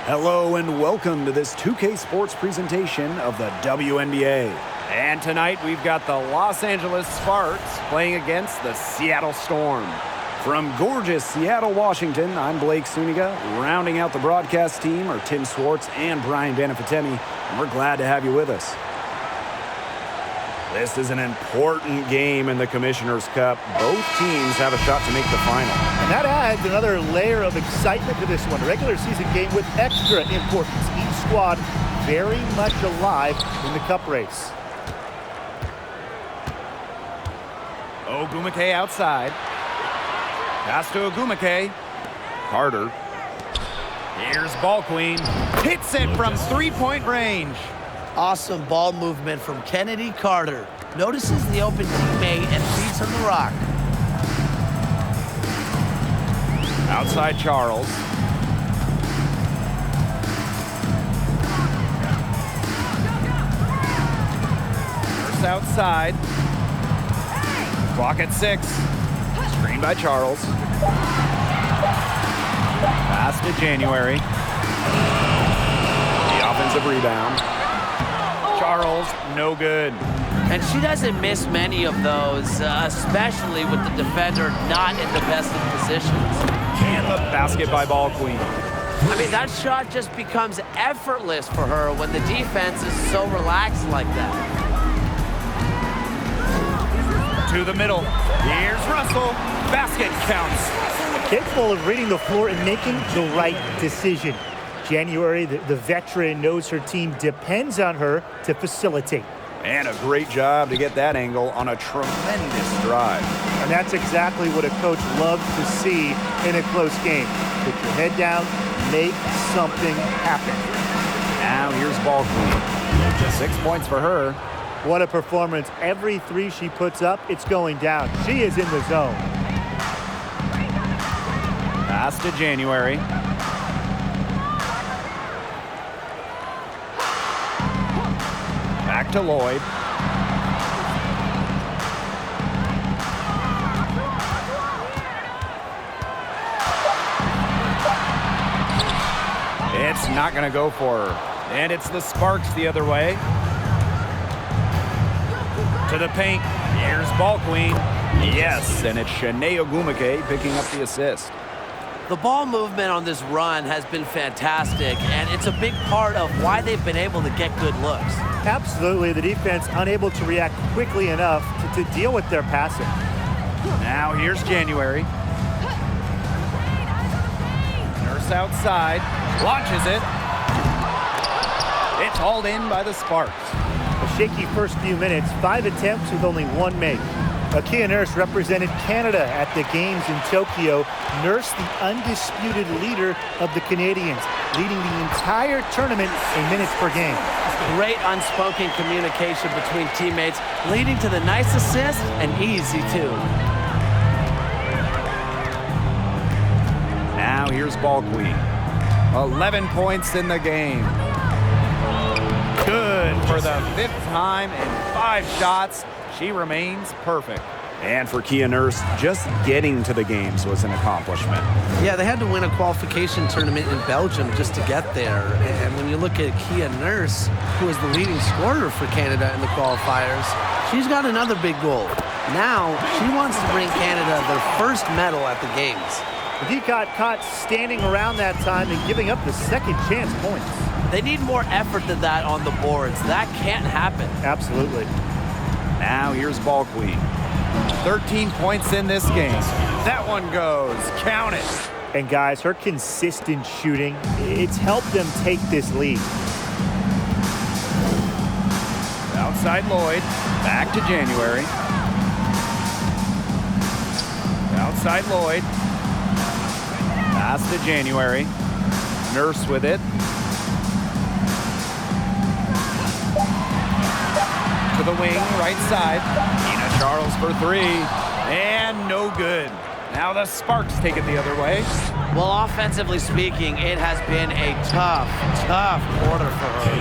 Hello and welcome to this 2K Sports presentation of the WNBA. And tonight we've got the Los Angeles Sparks playing against the Seattle Storm. From gorgeous Seattle, Washington, I'm Blake Suniga. Rounding out the broadcast team are Tim Swartz and Brian Banafitemi, and we're glad to have you with us. This is an important game in the Commissioner's Cup. Both teams have a shot to make the final. And that adds another layer of excitement to this one. A regular season game with extra importance. Each squad very much alive in the Cup race. Ogumake outside. Pass to Ogumake. Carter. Here's Ball Queen. Hits it from three-point range. Awesome ball movement from Kennedy Carter. Notices the open teammate and feeds him the rock. Outside Charles. First outside. Clock at 6. Screen by Charles. Pass to January. The offensive rebound. Charles, no good. And she doesn't miss many of those, especially with the defender not in the best of positions. And the basket by Ball Queen. I mean, that shot just becomes effortless for her when the defense is so relaxed like that. To the middle. Here's Russell. Basket counts. Capable of reading the floor and making the right decision. January, the veteran, knows her team depends on her to facilitate. And a great job to get that angle on a tremendous drive. And that's exactly what a coach loves to see in a close game. Put your head down, make something happen. Now here's Ball Queen. Just 6 points for her. What a performance. Every three she puts up, it's going down. She is in the zone. Pass to January. Back to Lloyd. It's not going to go for her. And it's the Sparks the other way. To the paint. Here's Ball Queen. Yes, and it's Shanae Ogumake picking up the assist. The ball movement on this run has been fantastic, and it's a big part of why they've been able to get good looks. Absolutely, the defense unable to react quickly enough to deal with their passing. Now here's January. Nurse outside, launches it. It's hauled in by the Sparks. A shaky first few minutes, 5 attempts with only 1 make. Kia Nurse represented Canada at the games in Tokyo. Nurse, the undisputed leader of the Canadians, leading the entire tournament in minutes per game. Great unspoken communication between teammates, leading to the nice assist and easy too. Now here's Ball Queen. 11 points in the game. Good for the 5th time in 5 shots. She remains perfect. And for Kia Nurse, just getting to the games was an accomplishment. Yeah, they had to win a qualification tournament in Belgium just to get there. And when you look at Kia Nurse, who is the leading scorer for Canada in the qualifiers, she's got another big goal. Now, she wants to bring Canada their first medal at the games. The D got caught standing around that time and giving up the second chance points. They need more effort than that on the boards. That can't happen. Absolutely. Now here's Ball Queen. 13 points in this game. That one goes. Count it. And guys, her consistent shooting, it's helped them take this lead. Outside Lloyd. Back to January. Outside Lloyd. Pass to January. Nurse with it. To the wing, right side. Ina Charles for 3. And no good. Now the Sparks take it the other way. Well, offensively speaking, it has been a tough quarter for her.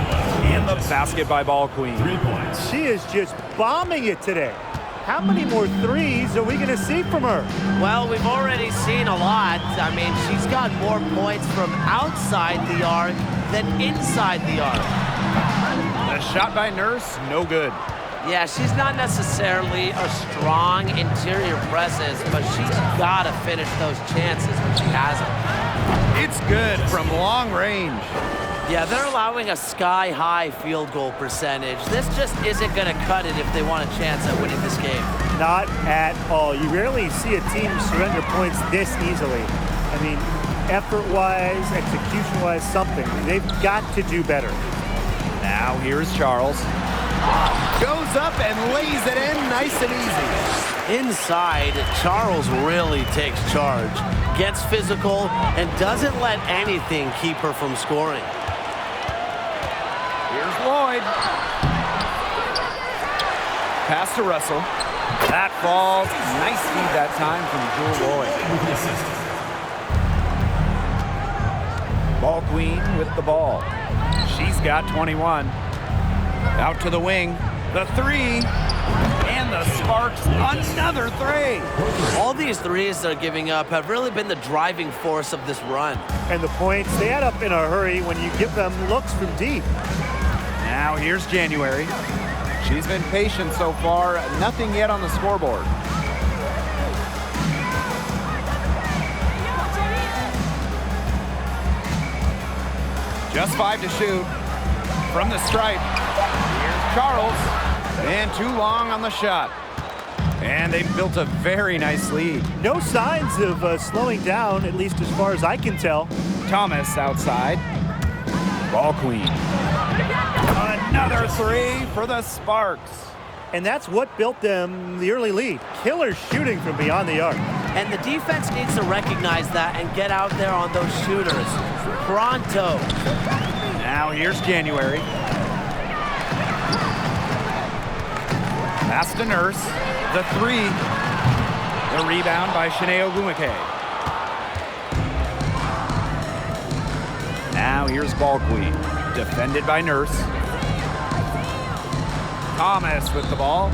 And the basket by Ball Queen. 3 points. She is just bombing it today. How many more threes are we going to see from her? Well, we've already seen a lot. I mean, she's got more points from outside the arc than inside the arc. The shot by Nurse, no good. Yeah, she's not necessarily a strong interior presence, but she's got to finish those chances when she has them. It's good from long range. Yeah, they're allowing a sky-high field goal percentage. This just isn't going to cut it if they want a chance at winning this game. Not at all. You rarely see a team surrender points this easily. I mean, effort-wise, execution-wise, something. They've got to do better. Now here's Charles. Goes up and lays it in nice and easy. Inside, Charles really takes charge, gets physical, and doesn't let anything keep her from scoring. Here's Lloyd. Pass to Russell. That falls. Nice feed that time from Jewel Lloyd. Ball queen with the ball. She's got 21. Out to the wing. The three. And the Sparks, another three. All these threes they're giving up have really been the driving force of this run. And the points, they add up in a hurry when you give them looks from deep. Now here's January. She's been patient so far. Nothing yet on the scoreboard. Just 5 to shoot. From the stripe. Here's Charles. And too long on the shot. And they've built a very nice lead. No signs of slowing down, at least as far as I can tell. Thomas outside. Ball queen. Another three for the Sparks. And that's what built them the early lead. Killer shooting from beyond the arc. And the defense needs to recognize that and get out there on those shooters. Pronto. Now here's January. Pass to Nurse. The three. The rebound by Shanae Ogumake. Now here's Ball Queen. Defended by Nurse. Thomas with the ball.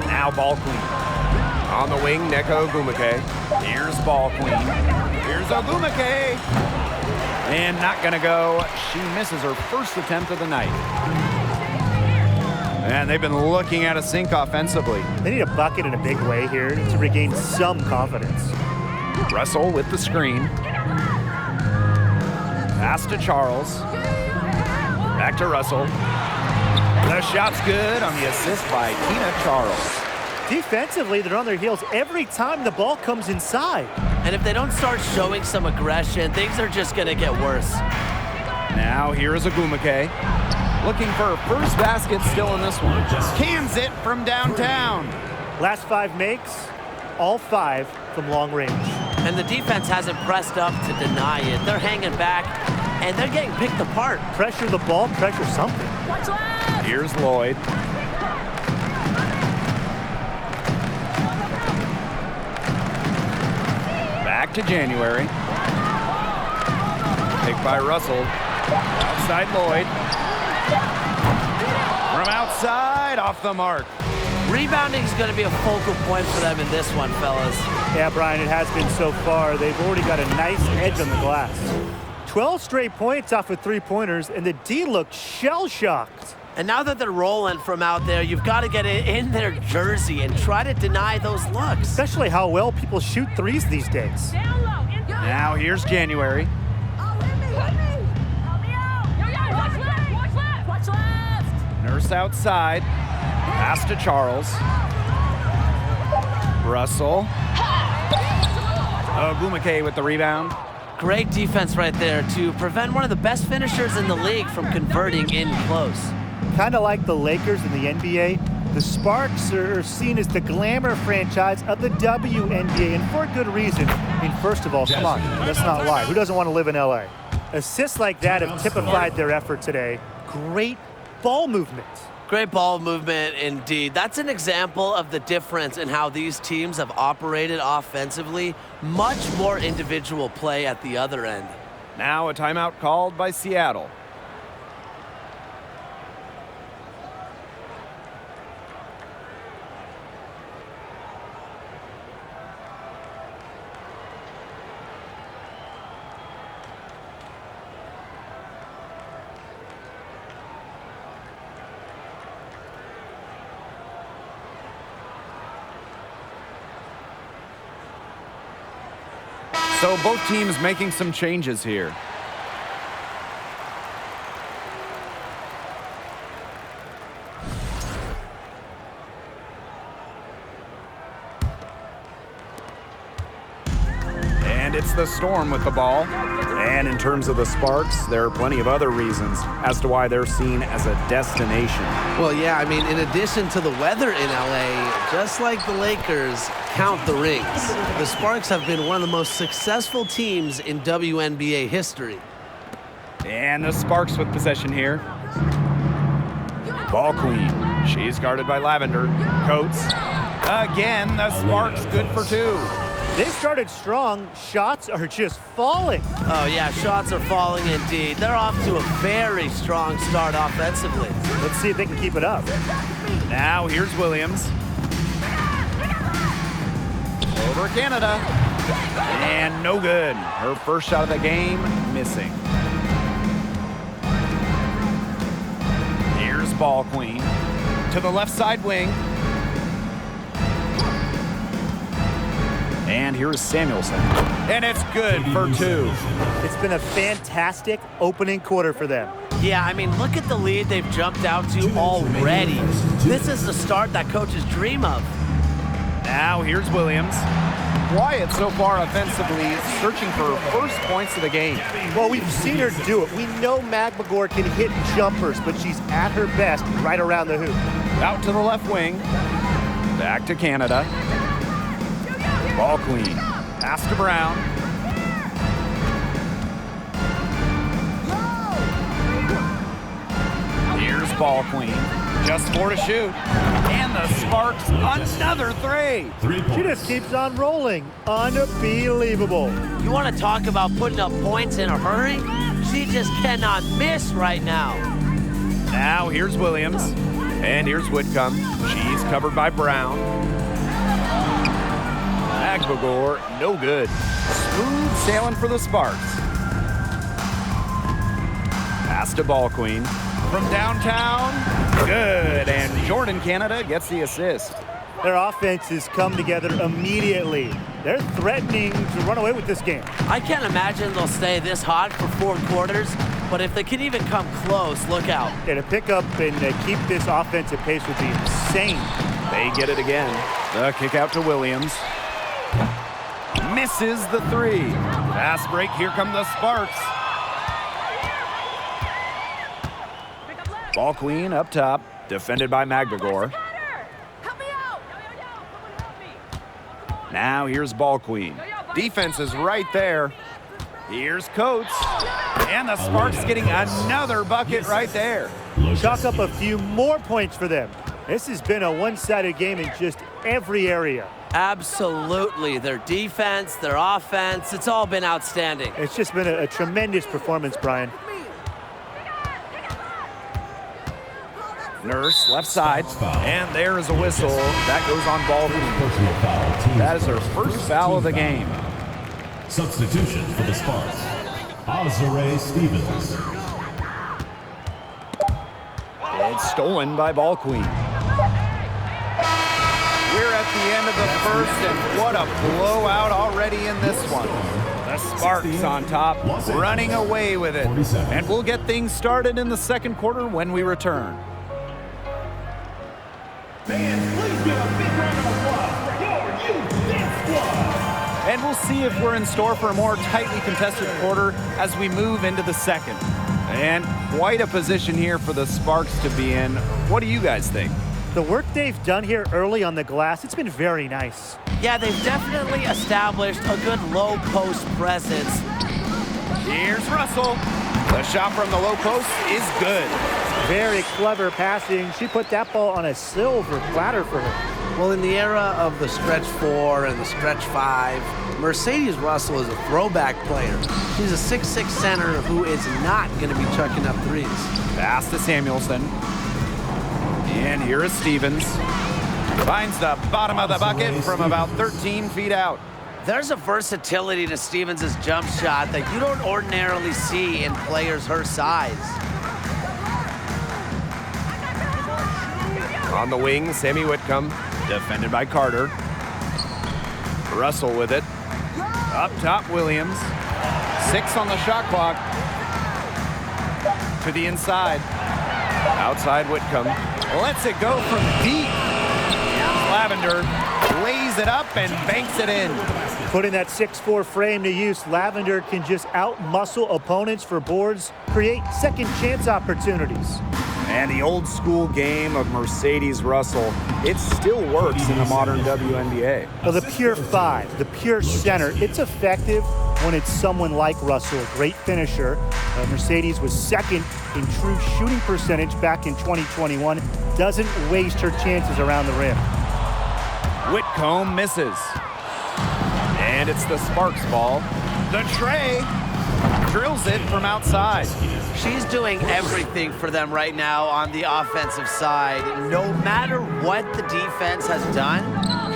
Now Ball Queen. On the wing, Neko Ogumake. Here's Ball Queen. Here's Ogumake. And not gonna go. She misses her first attempt of the night. And they've been looking at a sink offensively. They need a bucket in a big way here to regain some confidence. Russell with the screen. Pass to Charles. Back to Russell. The shot's good on the assist by Tina Charles. Defensively, they're on their heels every time the ball comes inside. And if they don't start showing some aggression, things are just going to get worse. Now here is Ogumake. Looking for her first basket still in this one. Cans it from downtown. Last 5 makes, all 5 from long range. And the defense hasn't pressed up to deny it. They're hanging back, and they're getting picked apart. Pressure the ball, pressure something. Here's Lloyd. Back to January. Picked by Russell. Outside Lloyd. From outside, off the mark. Rebounding is going to be a focal point for them in this one, fellas. Yeah, Brian, it has been so far. They've already got a nice edge on the glass. 12 straight points off of 3-pointers, and the D looks shell-shocked. And now that they're rolling from out there, you've got to get it in their jersey and try to deny those looks. Especially how well people shoot threes these days. Now here's January. Nurse outside. Pass to Charles. Russell. Ogumake with the rebound. Great defense right there to prevent one of the best finishers in the league from converting in close. Kind of like the Lakers in the NBA, the Sparks are seen as the glamour franchise of the WNBA, and for a good reason. I mean, first of all, come on, let's not lie. Who doesn't want to live in LA? Assists like that have typified their effort today. Great ball movement. Great ball movement indeed. That's an example of the difference in how these teams have operated offensively. Much more individual play at the other end. Now a timeout called by Seattle. So both teams making some changes here. And it's the Storm with the ball. And in terms of the Sparks, there are plenty of other reasons as to why they're seen as a destination. Well, yeah, I mean, in addition to the weather in LA, just like the Lakers, count the rings. The Sparks have been one of the most successful teams in WNBA history. And the Sparks with possession here. Ball queen. She's guarded by Lavender. Coates. Again, the Sparks good for two. They started strong. Shots are just falling. Oh, yeah, shots are falling indeed. They're off to a very strong start offensively. Let's see if they can keep it up. Now here's Williams. Over Canada. And no good. Her first shot of the game, missing. Here's Ball Queen. To the left side wing. And here's Samuelson. And it's good for two. It's been a fantastic opening quarter for them. Yeah, I mean, look at the lead they've jumped out to already. This is the start that coaches dream of. Now here's Williams. Quiet so far offensively, searching for first points of the game. Well, we've seen her do it. We know McGregor can hit jumpers, but she's at her best right around the hoop. Out to the left wing. Back to Canada. Ball queen. Pass to Brown. Here's Ball queen. Just 4 to shoot. And the Sparks, another three. She just keeps on rolling. Unbelievable. You want to talk about putting up points in a hurry? She just cannot miss right now. Now here's Williams. And here's Whitcomb. She's covered by Brown. McGregor, no good. Smooth sailing for the Sparks. Pass to Ball Queen. From downtown, good. And Jordan Canada gets the assist. Their offenses come together immediately. They're threatening to run away with this game. I can't imagine they'll stay this hot for 4 quarters, but if they can even come close, look out. Yeah, to pick up and keep this offensive pace would be insane. They get it again. The kick out to Williams. Misses the three. Fast break, here come the Sparks. Ball Queen up top, defended by McGregor. Now here's Ball Queen. Defense is right there. Here's Coates. And the Sparks getting another bucket right there. Chalk up a few more points for them. This has been a one-sided game in just every area. Absolutely. Their defense, their offense, it's all been outstanding. It's just been a tremendous performance, Brian. Nurse, left side. And there is a whistle. That goes on Ball Queen. That is her first foul of the game. Substitution for the Sparks. Azare Stevens. It's stolen by Ball Queen. We're at the end of the first, and what a blowout already in this one. The Sparks on top, running away with it. And we'll get things started in the second quarter when we return. And we'll see if we're in store for a more tightly contested quarter as we move into the second. And quite a position here for the Sparks to be in. What do you guys think? The work they've done here early on the glass, it's been very nice. Yeah, they've definitely established a good low post presence. Here's Russell. The shot from the low post is good. Very clever passing. She put that ball on a silver platter for her. Well, in the era of the stretch 4 and the stretch 5, Mercedes Russell is a throwback player. She's a 6'6" center who is not going to be chucking up threes. Pass to Samuelson. And here is Stevens. Finds the bottom of the bucket from about 13 feet out. There's a versatility to Stevens' jump shot that you don't ordinarily see in players her size. On the wing, Sammy Whitcomb, defended by Carter. Russell with it. Up top, Williams. 6 on the shot clock. To the inside. Outside Whitcomb. Lets it go from deep. Lavender lays it up and banks it in. Putting that 6'4" frame to use, Lavender can just out-muscle opponents for boards, create second chance opportunities. And the old school game of Mercedes Russell, it still works in the modern WNBA. Well, the pure 5, the pure center, it's effective when it's someone like Russell, a great finisher. Mercedes was second in true shooting percentage back in 2021. Doesn't waste her chances around the rim. Whitcomb misses. And it's the Sparks ball. The tray drills it from outside. She's doing everything for them right now on the offensive side. No matter what the defense has done,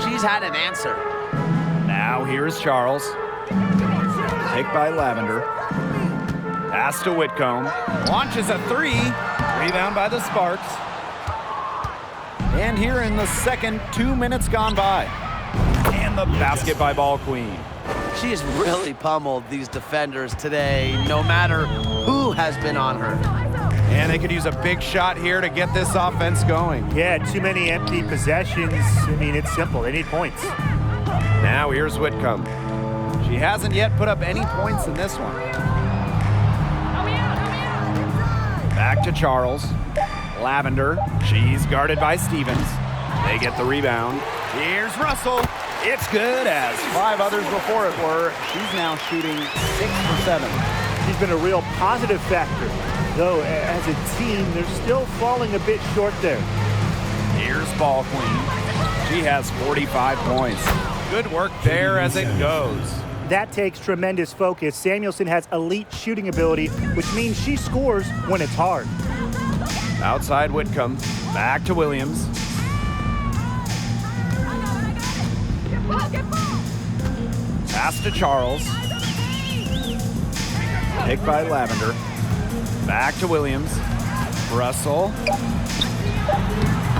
she's had an answer. Now here's Charles. Take by Lavender. Pass to Whitcomb. Launches a 3. Rebound by the Sparks. And here in the second, 2 minutes gone by. And the basket by Ball Queen. She's really pummeled these defenders today, no matter who has been on her. And they could use a big shot here to get this offense going. Yeah, too many empty possessions. I mean, it's simple. They need points. Now here's Whitcomb. She hasn't yet put up any points in this one. Back to Charles. Lavender. She's guarded by Stevens. They get the rebound. Here's Russell. It's good, as 5 others before it were. She's now shooting 6 for 7. She's been a real positive factor, though as a team, they're still falling a bit short there. Here's Ball Queen. She has 45 points. Good work there as it goes. That takes tremendous focus. Samuelson has elite shooting ability, which means she scores when it's hard. Outside Whitcomb. Back to Williams. Pass to Charles. Pick by Lavender. Back to Williams. Russell.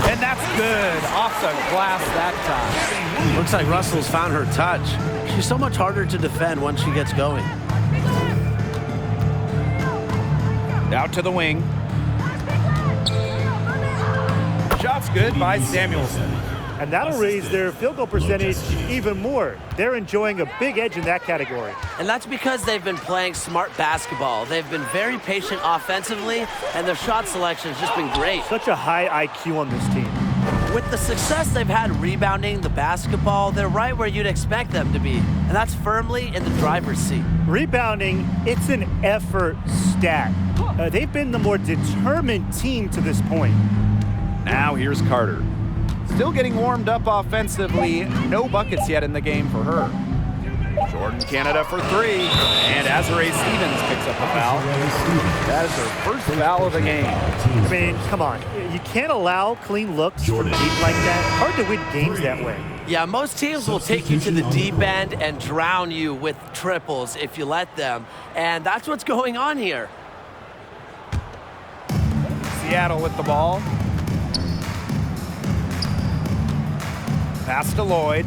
And that's good. Off the glass that time. Looks like Russell's found her touch. She's so much harder to defend once she gets going. Out to the wing. Shot's good by Samuelson. And that'll raise their field goal percentage even more. They're enjoying a big edge in that category. And that's because they've been playing smart basketball. They've been very patient offensively, and their shot selection has just been great. Such a high IQ on this team. With the success they've had rebounding the basketball, they're right where you'd expect them to be, and that's firmly in the driver's seat. Rebounding, it's an effort stat. They've been the more determined team to this point. Now here's Carter. Still getting warmed up offensively. No buckets yet in the game for her. Jordan Canada for 3. And Azuré Stevens picks up a foul. That is her first foul of the game. I mean, come on. You can't allow clean looks from deep like that. Hard to win games that way. Yeah, most teams will take you to the deep end and drown you with triples if you let them. And that's what's going on here. Seattle with the ball. Pass to Lloyd.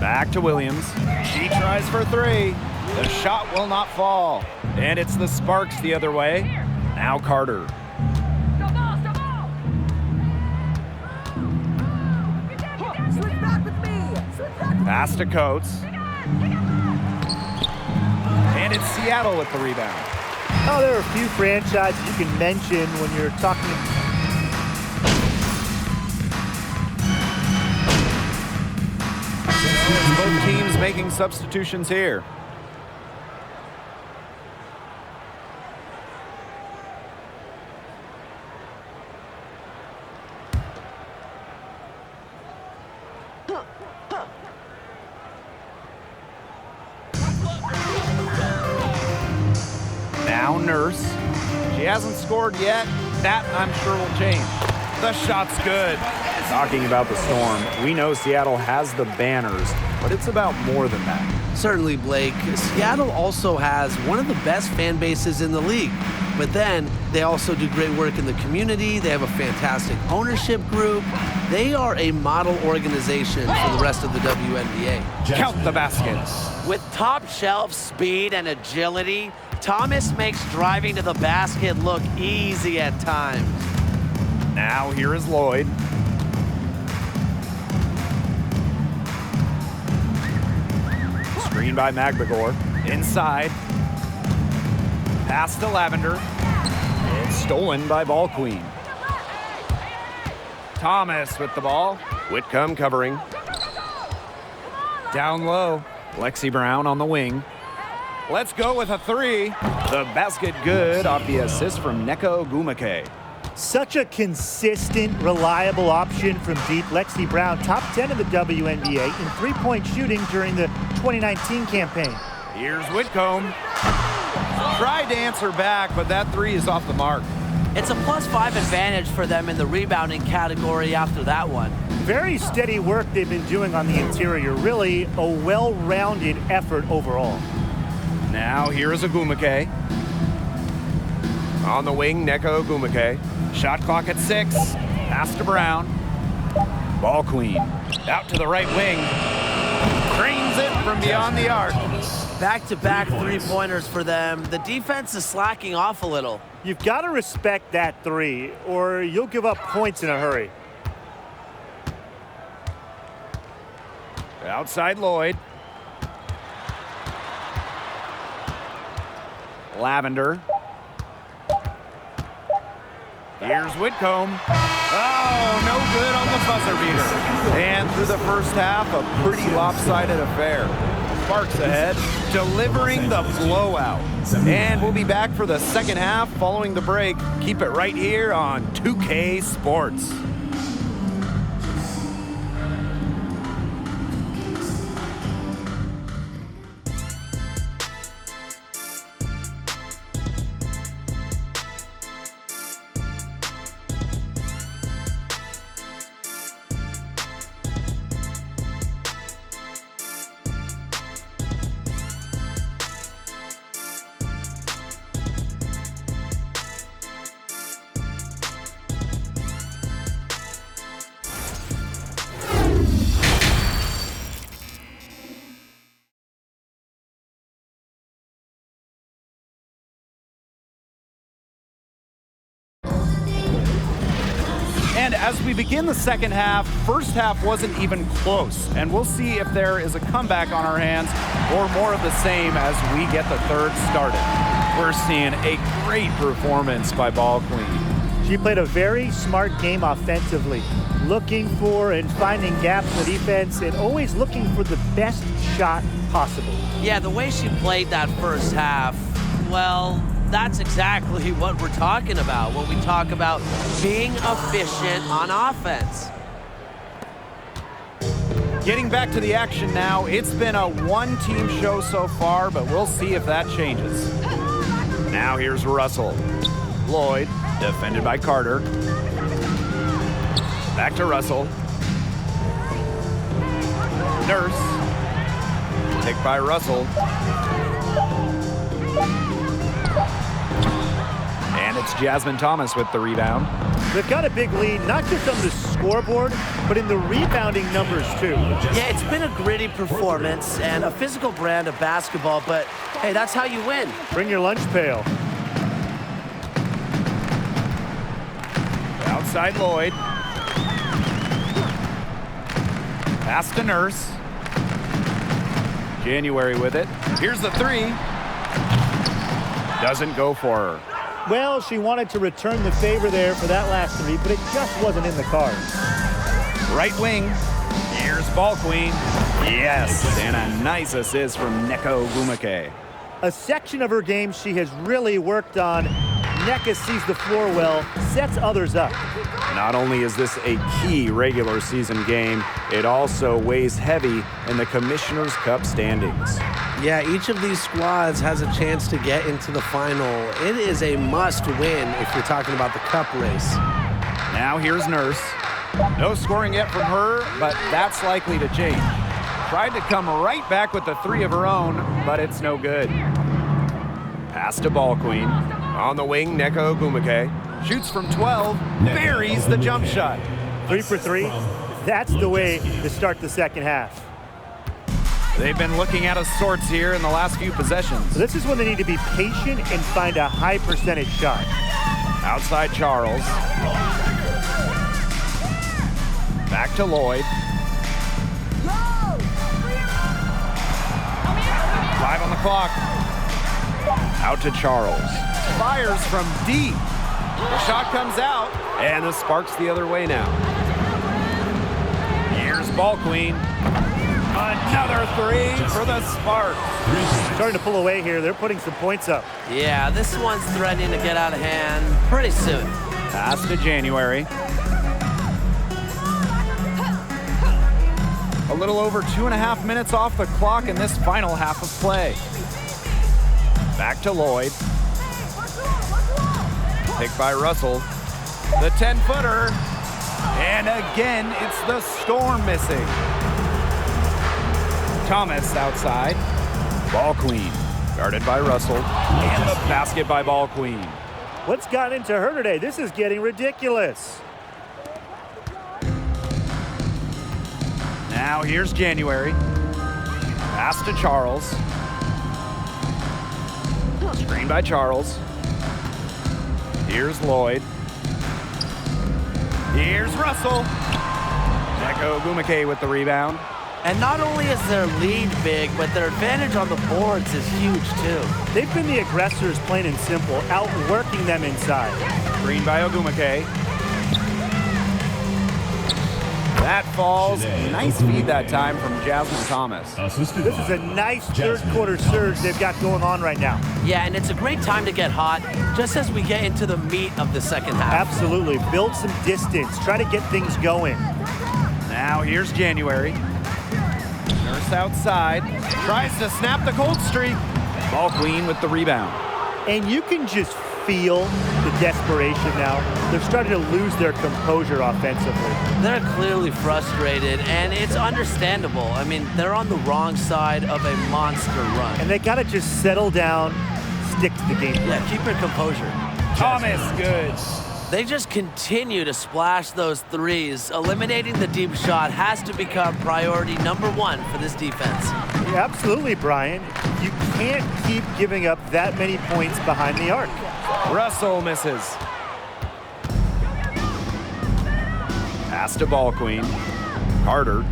Back to Williams. She tries for 3. The shot will not fall. And it's the Sparks the other way. Now Carter. Pass to Coates. And it's Seattle with the rebound. Oh, there are a few franchises you can mention when you're talking. Both teams making substitutions here. Now Nurse. She hasn't scored yet. That, I'm sure, will change. The shot's good. Talking about the Storm, we know Seattle has the banners, but it's about more than that. Certainly, Blake. Seattle also has one of the best fan bases in the league. But then they also do great work in the community. They have a fantastic ownership group. They are a model organization for the rest of the WNBA. Count the baskets. With top shelf speed and agility, Thomas makes driving to the basket look easy at times. Now here is Lloyd. Screen by Magbagor. Inside. Pass to Lavender. It's stolen by Ball Queen. Thomas with the ball. Whitcomb covering. Down low. Lexi Brown on the wing. Let's go with a three. The basket good off the assist from Neko Gumake. Such a consistent, reliable option from deep. Lexi Brown, top 10 in the WNBA in three-point shooting during the 2019 campaign. Here's Whitcomb. Tried to answer back, but that three is off the mark. It's a +5 advantage for them in the rebounding category after that one. Very steady work they've been doing on the interior. Really a well-rounded effort overall. Now here is Agumake. On the wing, Neko Gumake. Shot clock at 6. Pass to Brown. Ball Queen. Out to the right wing. Cranes it from beyond the arc. Back-to-back three-pointers for them. The defense is slacking off a little. You've got to respect that three, or you'll give up points in a hurry. Outside Lloyd. Lavender. Here's Whitcomb. Oh, no good on the buzzer beater. And through the first half, a pretty lopsided affair. Sparks ahead, delivering the blowout. And we'll be back for the second half following the break. Keep it right here on 2K Sports. And as we begin the second half, first half wasn't even close. And we'll see if there is a comeback on our hands or more of the same as we get the third started. We're seeing a great performance by Ball Queen. She played a very smart game offensively, looking for and finding gaps in the defense and always looking for the best shot possible. Yeah, the way she played that first half, well, that's exactly what we're talking about when we talk about being efficient on offense. Getting back to the action now, it's been a one-team show so far, but we'll see if that changes. Now here's Russell. Lloyd, defended by Carter. Back to Russell. Nurse. Picked by Russell. And it's Jasmine Thomas with the rebound. They've got a big lead, not just on the scoreboard, but in the rebounding numbers too. Yeah, it's been a gritty performance and a physical brand of basketball, but hey, that's how you win. Bring your lunch pail. Outside Lloyd. Pass to Nurse. January with it. Here's the three. Doesn't go for her. Well, she wanted to return the favor there for that last three, but it just wasn't in the cards. Right wing. Here's Ball Queen. Yes, and a nice assist from Neko Gumake. A section of her game she has really worked on. Neka sees the floor well, sets others up. Not only is this a key regular season game, it also weighs heavy in the Commissioner's Cup standings. Yeah, each of these squads has a chance to get into the final. It is a must win if you're talking about the cup race. Now here's Nurse. No scoring yet from her, but that's likely to change. Tried to come right back with the three of her own, but it's no good. Pass to Ball Queen. On the wing, Neko Ogumake. Shoots from 12, buries the jump shot. 3 for 3. That's the way to start the second half. They've been looking out of sorts here in the last few possessions. So this is when they need to be patient and find a high percentage shot. Outside Charles. Back to Lloyd. 5 on the clock. Out to Charles. Fires from deep. The shot comes out, and the spark's the other way now. Here's Ball Queen. Another three for the Sparks. Starting to pull away here. They're putting some points up. Yeah, this one's threatening to get out of hand pretty soon. Pass to January. A little over 2.5 minutes off the clock in this final half of play. Back to Lloyd. Picked by Russell. The 10-footer. And again, it's the Storm missing. Thomas outside. Ball Queen. Guarded by Russell. And the basket by Ball Queen. What's gotten into her today? This is getting ridiculous. Now here's January. Pass to Charles. Screen by Charles. Here's Lloyd. Here's Russell. Neko Ogumake with the rebound. And not only is their lead big, but their advantage on the boards is huge too. They've been the aggressors, plain and simple, outworking them inside. Screen by Ogumake. That falls. Nice feed that time from Jasmine Thomas. This is a nice third quarter surge they've got going on right now. Yeah, and it's a great time to get hot, just as we get into the meat of the second half. Absolutely. Build some distance. Try to get things going. Now here's January. Nurse outside. Tries to snap the cold streak. Ball Queen with the rebound. And you can just feel the desperation now. They're starting to lose their composure offensively. They're clearly frustrated, and it's understandable. I mean, they're on the wrong side of a monster run. And they got to just settle down, stick to the game plan. Yeah, keep your composure. Thomas, good. They just continue to splash those threes. Eliminating the deep shot has to become priority number one for this defense. Yeah, absolutely, Brian. You can't keep giving up that many points behind the arc. Russell misses. Pass to Ball Queen. Carter.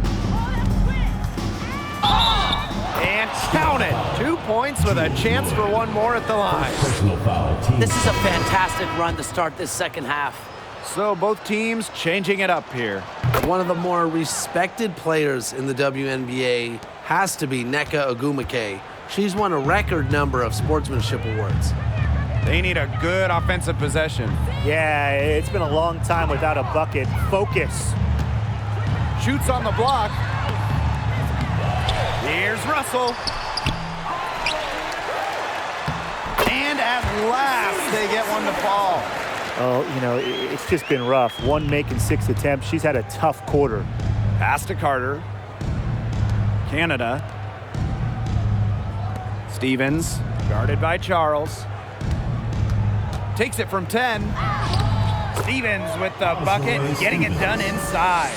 And count it. 2 points with a chance for one more at the line. This is a fantastic run to start this second half. So both teams changing it up here. One of the more respected players in the WNBA has to be Neko Ogumake. She's won a record number of sportsmanship awards. They need a good offensive possession. Yeah, it's been a long time without a bucket. Focus. Shoots on the block. Here's Russell. And at last, they get one to fall. Oh, you know, it's just been rough. 1 make and 6 attempts. She's had a tough quarter. Pass to Carter. Canada. Stevens, guarded by Charles. Takes it from 10. Stevens with the bucket, getting it done inside.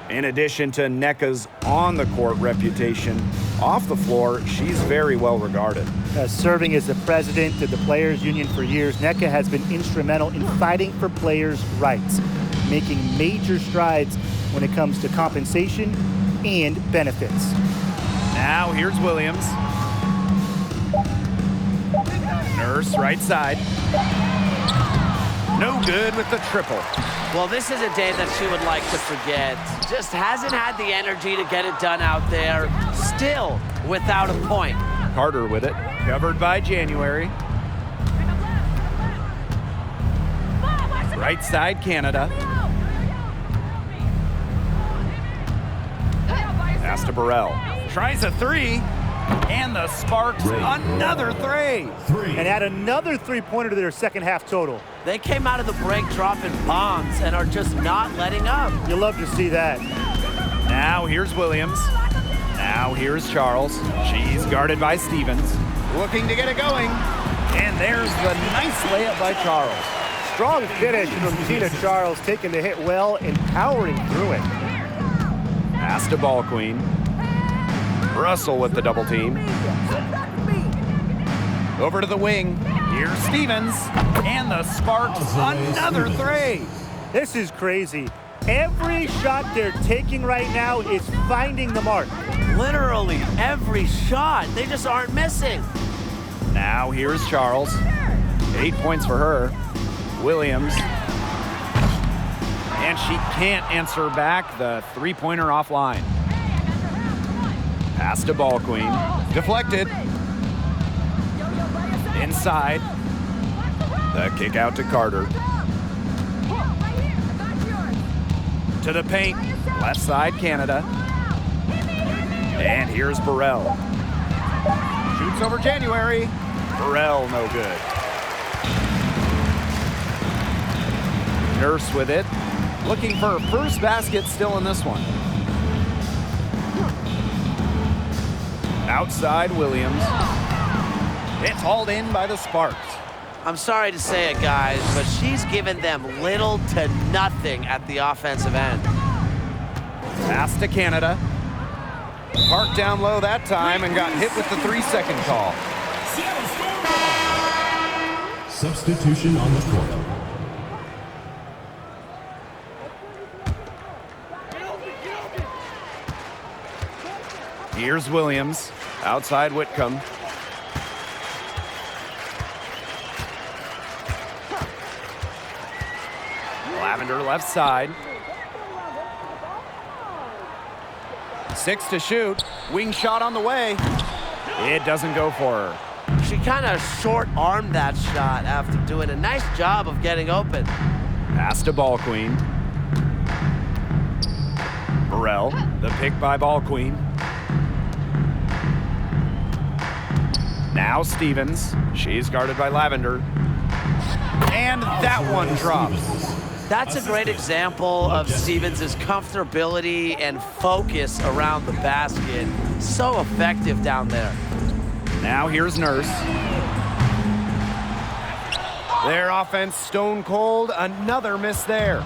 In addition to Neka's on-the-court reputation, off the floor, she's very well regarded. Serving as the president of the Players Union for years, Neka has been instrumental in fighting for players' rights, making major strides when it comes to compensation and benefits. Now here's Williams. Nurse, right side. No good with the triple. Well, this is a day that she would like to forget. Just hasn't had the energy to get it done out there. Still without a point. Carter with it. Covered by January. Right side, Canada. Pass to Burrell. Tries a three. And the Sparks, another three. And add another three-pointer to their second half total. They came out of the break dropping bombs and are just not letting up. You'll love to see that. Now here's Williams. Now here's Charles. She's guarded by Stevens. Looking to get it going. And there's the nice layup by Charles. Strong finish from Tina Charles, taking the hit well and powering through it. Pass to Ball Queen. Russell with the double team. Over to the wing. Here's Stevens. And the Sparks, another three. This is crazy. Every shot they're taking right now is finding the mark. Literally every shot. They just aren't missing. Now here's Charles. 8 points for her. Williams. And she can't answer back the three-pointer offline. Pass to Ball Queen. Deflected. Inside. The kick out to Carter. To the paint. Left side, Canada. And here's Burrell. Shoots over January. Burrell, no good. Nurse with it. Looking for her first basket still in this one. Outside, Williams. It's hauled in by the Sparks. I'm sorry to say it, guys, but she's given them little to nothing at the offensive end. Pass to Canada. Parked down low that time and got hit with the 3-second call. Substitution on the court. Here's Williams. Outside Whitcomb. Lavender left side. 6 to shoot. Wing shot on the way. It doesn't go for her. She kind of short-armed that shot after doing a nice job of getting open. Pass to Ball Queen. Burrell, the pick by Ball Queen. Now Stevens. She's guarded by Lavender. And that one drops. That's a great example of Stevens' comfortability and focus around the basket. So effective down there. Now here's Nurse. Their offense stone cold. Another miss there.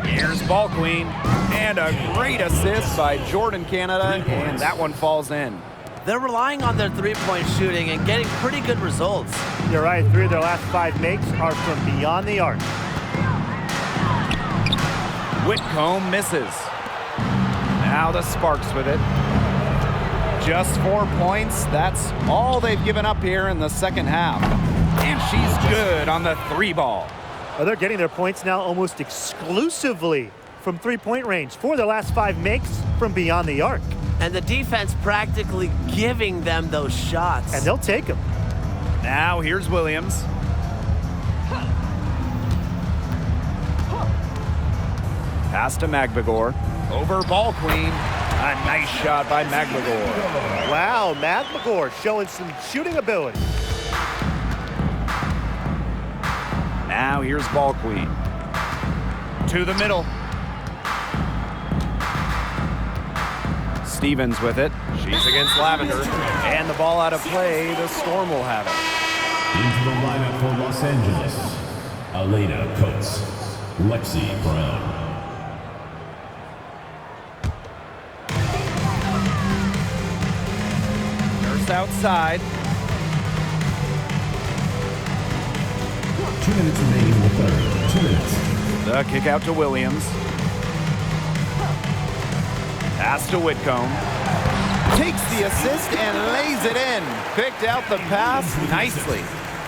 Here's Ball Queen. And a great assist by Jordan Canada. And that one falls in. They're relying on their three-point shooting and getting pretty good results. You're right, 3 of their last 5 makes are from beyond the arc. Whitcomb misses. Now the Sparks with it. Just 4 points. That's all they've given up here in the second half. And she's good on the 3-ball. Well, they're getting their points now almost exclusively from three-point range. 4 of their last 5 makes from beyond the arc. And the defense practically giving them those shots. And they'll take them. Now here's Williams. Pass to Magbagor. Over Ball Queen. A nice shot by Magbagor. Wow, Magbagor showing some shooting ability. Now here's Ball Queen. To the middle. Stevens with it. She's against Lavender. And the ball out of play. The Storm will have it. Into the lineup for Los Angeles, Elena Coates, Lexi Brown. Nurse outside. 2 minutes remaining in the third. 2 minutes. The kick out to Williams. Pass to Whitcomb. Takes the assist and lays it in. Picked out the pass nicely.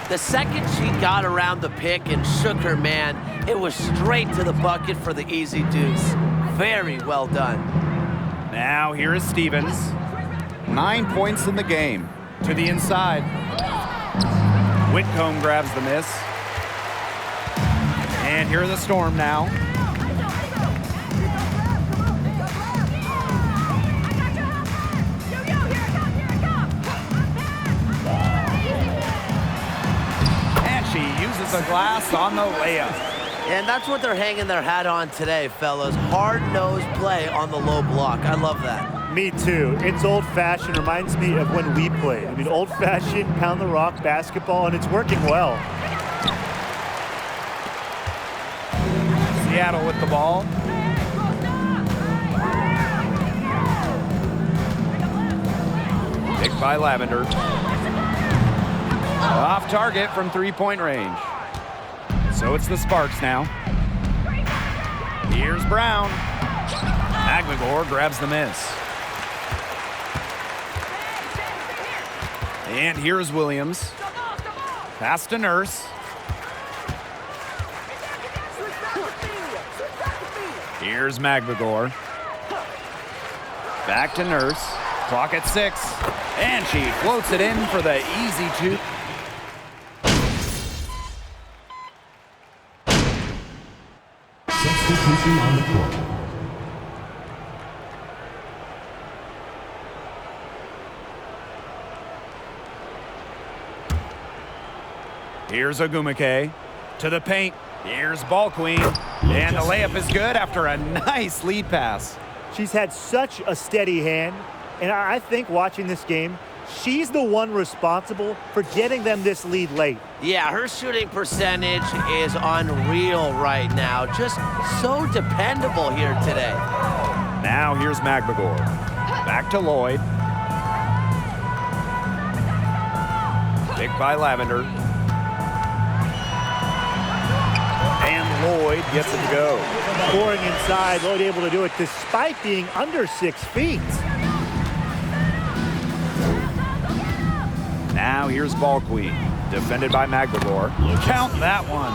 The second she got around the pick and shook her man, it was straight to the bucket for the easy deuce. Very well done. Now here is Stevens. 9 points in the game. To the inside. Whitcomb grabs the miss. And here are the Storm now. glass on the layup. And that's what they're hanging their hat on today, fellas. Hard-nosed play on the low block. I love that. Me too. It's old-fashioned. Reminds me of when we played. I mean, old-fashioned, pound-the-rock basketball, and it's working well. Seattle with the ball. Picked by Lavender. Off target from three-point range. So it's the Sparks now. Here's Brown. Magmagor grabs the miss. And here's Williams. Pass to Nurse. Here's Magmagor. Back to Nurse. Clock at 6. And she floats it in for the easy 2. Substitution on the court. Here's Ogumake to the paint. Here's Ball Queen. And the layup is good after a nice lead pass. She's had such a steady hand, and I think watching this game, she's the one responsible for getting them this lead late. Yeah, her shooting percentage is unreal right now. Just so dependable here today. Now here's Magmagor. Back to Lloyd. Picked by Lavender. And Lloyd gets it to go. Scoring inside, Lloyd able to do it despite being under 6 feet. Now here's Ball Queen. Defended by Magmagor. Count that one.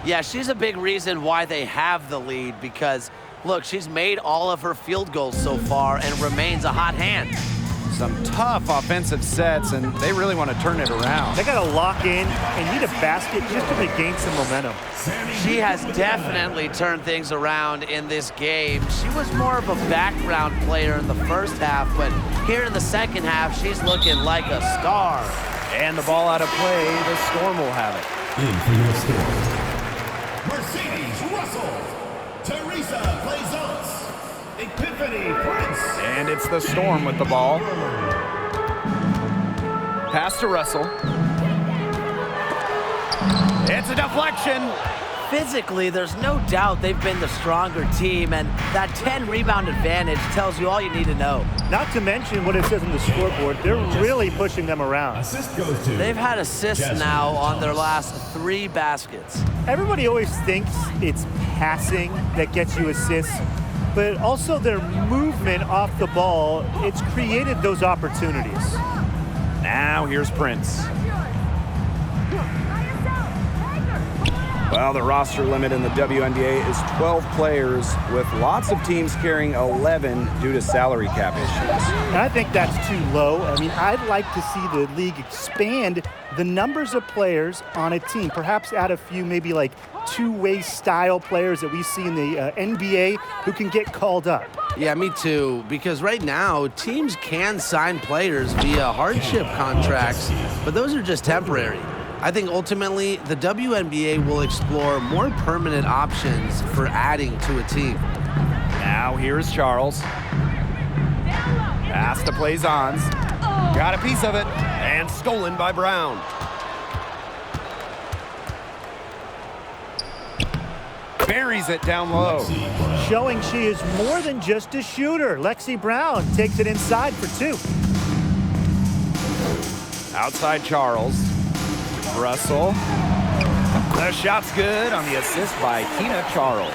Yeah, she's a big reason why they have the lead because, look, she's made all of her field goals so far and remains a hot hand. Some tough offensive sets, and they really want to turn it around. They got to lock in and need a basket just to regain some momentum. She has definitely turned things around in this game. She was more of a background player in the first half, but here in the second half, she's looking like a star. And the ball out of play, the Storm will have it. In for your Storm. Mercedes Russell. Teresa Plaisance. Epiphany Prince. And it's the Storm with the ball. Pass to Russell. It's a deflection. Physically, there's no doubt they've been the stronger team, and that 10-rebound advantage tells you all you need to know. Not to mention what it says on the scoreboard, they're really pushing them around. Assist goes to. They've had assists now on their last 3 baskets. Everybody always thinks it's passing that gets you assists, but also their movement off the ball, it's created those opportunities. Now here's Prince. Well, the roster limit in the WNBA is 12 players, with lots of teams carrying 11 due to salary cap issues. And I think that's too low. I mean, I'd like to see the league expand the numbers of players on a team, perhaps add a few maybe like two-way style players that we see in the NBA who can get called up. Yeah, me too, because right now, teams can sign players via hardship contracts, but those are just temporary. I think ultimately, the WNBA will explore more permanent options for adding to a team. Now here's Charles. Pass to Plaisance. Got a piece of it, and stolen by Brown. Buries it down low. Showing she is more than just a shooter. Lexi Brown takes it inside for 2. Outside Charles. Russell. The shot's good on the assist by Tina Charles.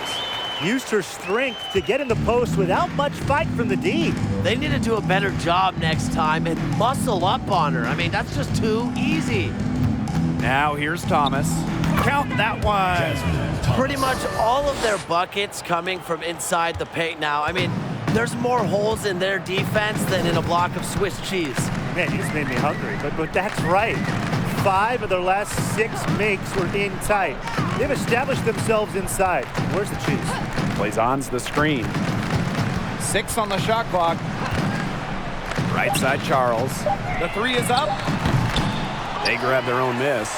Used her strength to get in the post without much fight from the D. They need to do a better job next time and muscle up on her. I mean, that's just too easy. Now here's Thomas. Count that one. Pretty much all of their buckets coming from inside the paint now. I mean, there's more holes in their defense than in a block of Swiss cheese. Man, you just made me hungry, but that's right. 5 of their last 6 makes were in tight. They've established themselves inside. Where's the cheese? Plaisance the screen. 6 on the shot clock. Right side Charles. The 3 is up. They grab their own miss.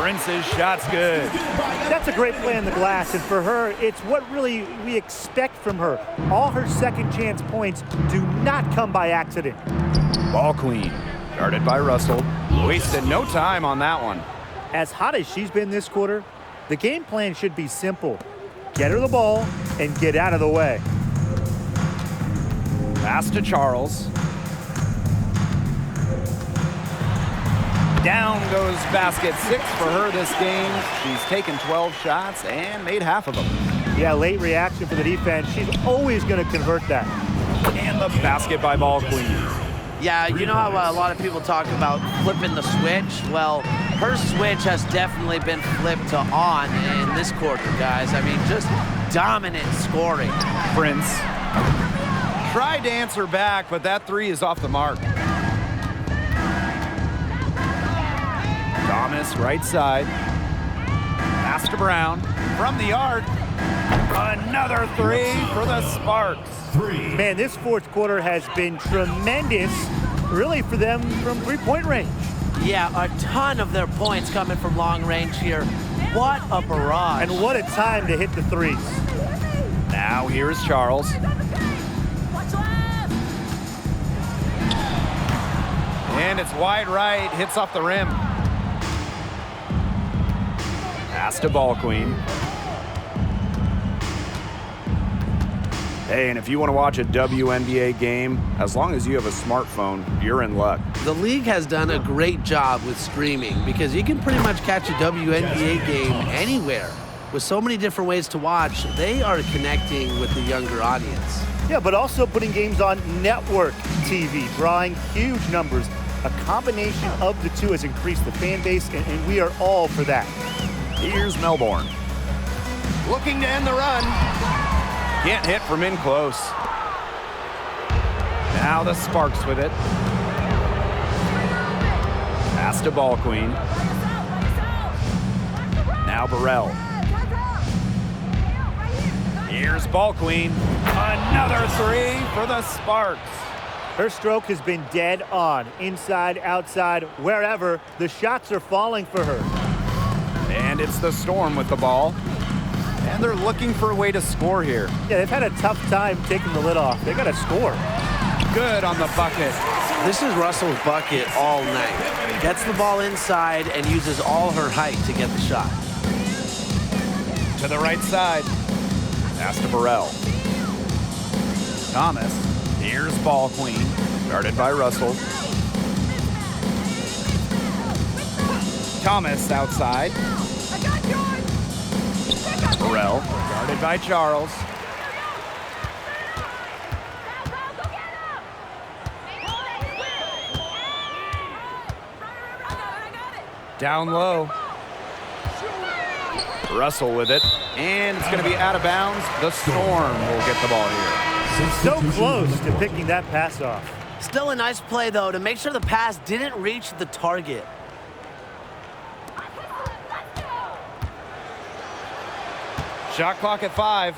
Prince's shot's good. That's a great play on the glass, and for her, it's what really we expect from her. All her second chance points do not come by accident. Ball queen, guarded by Russell. Wasted no time on that one. As hot as she's been this quarter, the game plan should be simple. Get her the ball and get out of the way. Pass to Charles. Down goes basket 6 for her this game. She's taken 12 shots and made half of them. Yeah, late reaction for the defense. She's always going to convert that. And the basket by Ball Queen. Yeah, you know how a lot of people talk about flipping the switch? Well, her switch has definitely been flipped to on in this quarter, guys. I mean, just dominant scoring. Prince tried to answer back, but that 3 is off the mark. Thomas, right side. Pass to Brown. From the arc. Another 3 for the Sparks. Man, this fourth quarter has been tremendous, really, for them from three-point range. Yeah, a ton of their points coming from long range here. What a barrage. And what a time to hit the threes. Now here's Charles. And it's wide right, hits off the rim. Pass to Ball Queen. Hey, and if you want to watch a WNBA game, as long as you have a smartphone, you're in luck. The league has done a great job with streaming because you can pretty much catch a WNBA game anywhere. With so many different ways to watch, they are connecting with the younger audience. Yeah, but also putting games on network TV, drawing huge numbers. A combination of the two has increased the fan base, and we are all for that. Here's Melbourne. Looking to end the run. Can't hit from in close. Now the Sparks with it. Pass to Ball Queen. Now Burrell. Here's Ball Queen. Another 3 for the Sparks. Her stroke has been dead on. Inside, outside, wherever, the shots are falling for her. And it's the Storm with the ball. And they're looking for a way to score here. Yeah, they've had a tough time taking the lid off. They got to score. Good on the bucket. This is Russell's bucket all night. Gets the ball inside and uses all her height to get the shot. To the right side. Pass to Burrell. Thomas. Here's Ball Queen. Guarded by Russell. Thomas outside. Burrell. Guarded by Charles. Down low. Russell with it. And it's going to be out of bounds. The Storm will get the ball here. So close to picking that pass off. Still a nice play, though, to make sure the pass didn't reach the target. Shot clock at 5.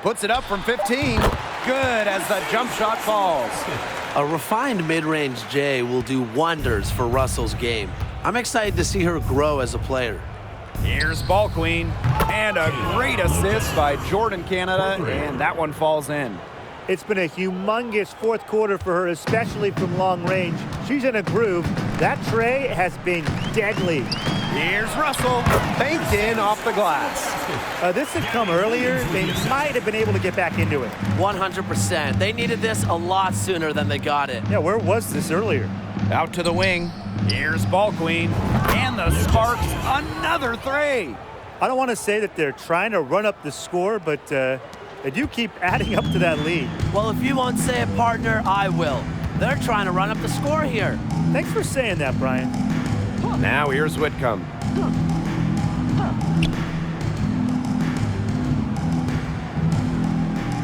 Puts it up from 15. Good as the jump shot falls. A refined mid-range J will do wonders for Russell's game. I'm excited to see her grow as a player. Here's Ball Queen. And a great assist by Jordan Canada. And that one falls in. It's been a humongous fourth quarter for her, especially from long range. She's in a groove. That tray has been deadly. Here's Russell. Banked in off the glass. This had come earlier. They might have been able to get back into it. 100%. They needed this a lot sooner than they got it. Yeah, where was this earlier? Out to the wing. Here's Ball Queen. And the Sparks, another 3. I don't want to say that they're trying to run up the score, but they do keep adding up to that lead. Well, if you won't say it, partner, I will. They're trying to run up the score here. Thanks for saying that, Brian. Now here's Whitcomb.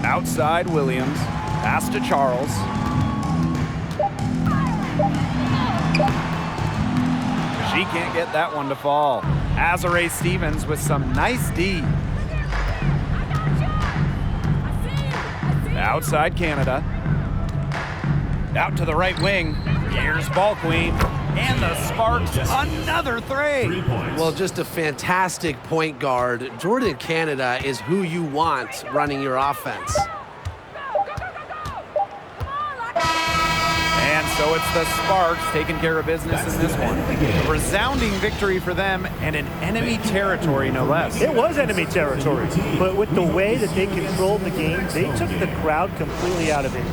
Outside Williams. Pass to Charles. She can't get that one to fall. Azare Stevens with some nice D. Outside Canada. Out to the right wing. Here's Ball Queen. And the Sparks, another 3. Well, just a fantastic point guard. Jordan Canada is who you want running your offense. And so it's the Sparks taking care of business in this one. A resounding victory for them and in enemy territory, no less. It was enemy territory, but with the way that they controlled the game, they took the crowd completely out of it.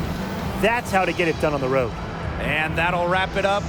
That's how to get it done on the road. And that'll wrap it up